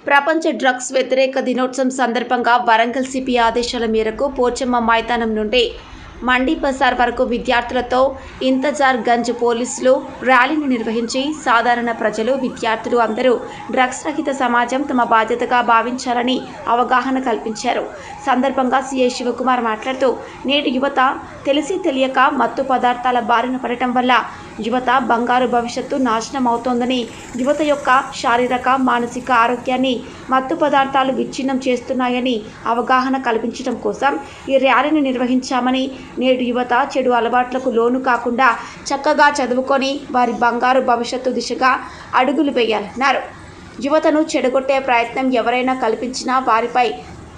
ప్రపంచ డ్రగ్స్ వ్యతిరేక దినోత్సవం సందర్భంగా వరంగల్ సిపి ఆదేశాల మేరకు పోచమ్మ మైదానం నుండి మండి బజార్ వరకు విద్యార్థులతో ఇంతజార్ గంజ్ పోలీసులు ర్యాలీని నిర్వహించి సాధారణ ప్రజలు విద్యార్థులు అందరూ డ్రగ్స్ రహిత సమాజం తమ బాధ్యతగా భావించాలని అవగాహన కల్పించారు. సందర్భంగా సిఐ శివకుమార్ మాట్లాడుతూ నేటి యువత తెలిసి తెలియక మత్తు పదార్థాల బారిన పడటం వల్ల యువత బంగారు భవిష్యత్తు నాశనం అవుతోందని, యువత యొక్క శారీరక మానసిక ఆరోగ్యాన్ని మత్తు పదార్థాలు విచ్ఛిన్నం చేస్తున్నాయని అవగాహన కల్పించడం కోసం ఈ ర్యాలీని నిర్వహించామని, నేడు యువత చెడు అలవాట్లకు లోను కాకుండా చక్కగా చదువుకొని వారి బంగారు భవిష్యత్తు దిశగా అడుగులు వేయాలన్నారు. యువతను చెడగొట్టే ప్రయత్నం ఎవరైనా కల్పించినా వారిపై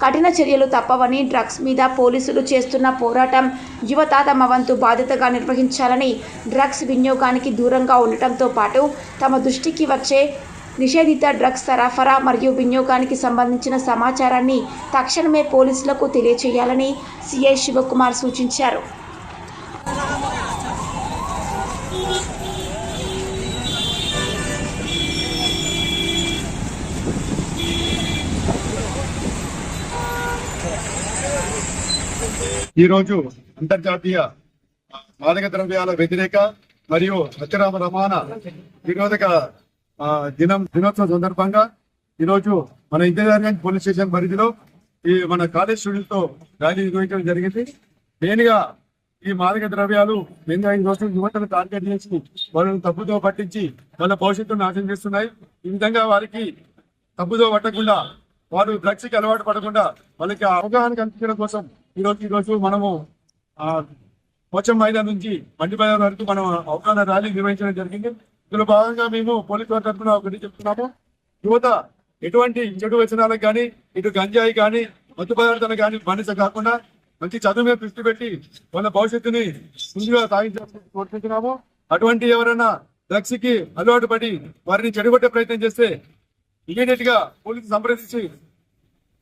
కఠిన చర్యలు తప్పవని, డ్రగ్స్ మీద పోలీసులు చేస్తున్న పోరాటం యువత తమ వంతు బాధ్యతగా నిర్వహించాలని, డ్రగ్స్ వినియోగానికి దూరంగా ఉండటంతో పాటు తమ దృష్టికి వచ్చే నిషేధిత డ్రగ్స్ సరఫరా మరియు వినియోగానికి సంబంధించిన సమాచారాన్ని తక్షణమే పోలీసులకు తెలియచేయాలని సిఐ శివకుమార్ సూచించారు. ఈరోజు అంతర్జాతీయ మాదక ద్రవ్యాల వ్యతిరేక మరియు అక్రమ రవాణా నిరోధక దినోత్సవం సందర్భంగా ఈరోజు మన ఇంజనీరింగ్ పోలీస్ స్టేషన్ పరిధిలో ఈ మన కాలేజ్ స్టూడెంట్స్ తో ర్యాలీ నిర్వహించడం జరిగింది. మెయిన్గా ఈ మాదక ద్రవ్యాలు మెయిన్గా ఈ రోజు యువతను టార్గెట్ చేసి వాళ్ళని తప్పుదో పట్టించి వాళ్ళ భవిష్యత్తును నాశనం చేస్తున్నాయి. ఈ విధంగా వారికి తప్పుదో పట్టకుండా, వారు డ్రగ్స్ కి అలవాటు పడకుండా వాళ్ళకి అవగాహన కల్పించడం కోసం ఈరోజు మనము పోచమ్మ మైదానం నుంచి మండి బజార్ వరకు మనం అవగాహన ర్యాలీ నిర్వహించడం జరిగింది. ఇందులో భాగంగా మేము పోలీసు వారి తరఫున ఒకటి చెప్తున్నాము. యువత ఎటువంటి చెడు వ్యసనాలకు కానీ, ఇటు గంజాయి కానీ, మత్తు పదార్థాలు కానీ బానిస కాకుండా మంచి చదువు మీద దృష్టి పెట్టి వాళ్ళ భవిష్యత్తుని ముందుగా సాగించాలని కోరుకుంటున్నాము. అటువంటి ఎవరైనా డ్రగ్స్ కి అలవాటు పడి వారిని చెడగొట్టే ప్రయత్నం చేస్తే ఇమీడియట్ గా పోలీసు సంప్రదించి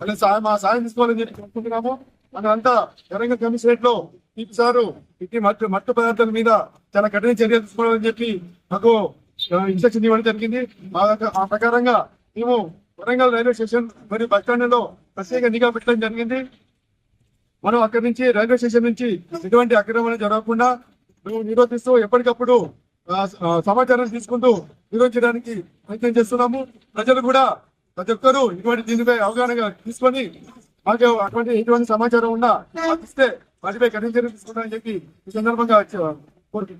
వాళ్ళ మా సాయం తీసుకోవాలని చెప్పి కోరుకుంటున్నాము. మనంతా వరంగల్ కమిషనరేట్ లో సారు ఇట్టి మత్తు పదార్థాల మీద చాలా కఠిన చర్యలు తీసుకోవాలని చెప్పి మాకు ఇన్స్ట్రక్షన్ ఇవ్వడం జరిగింది. ఆ ప్రకారంగా మేము వరంగల్ రైల్వే స్టేషన్ మరియు బస్ స్టాండ్ లో ప్రత్యేక నిఘా పెట్టడం జరిగింది. మనం అక్కడి నుంచి రైల్వే స్టేషన్ నుంచి ఎటువంటి అక్రమణ జరగకుండా మేము నిరోధిస్తూ ఎప్పటికప్పుడు సమాచారం తీసుకుంటూ నిరోధించడానికి ప్రయత్నం చేస్తున్నాము. ప్రజలు కూడా ప్రతి ఒక్కరూ ఇటువంటి దీనిపై అవగాహన తీసుకొని మాకు ఎటువంటి సమాచారం ఉన్నా ఇస్తే వాటిపై కఠిన చర్యలు తీసుకుంటామని చెప్పి ఈ సందర్భంగా కోరుకుంటున్నాను.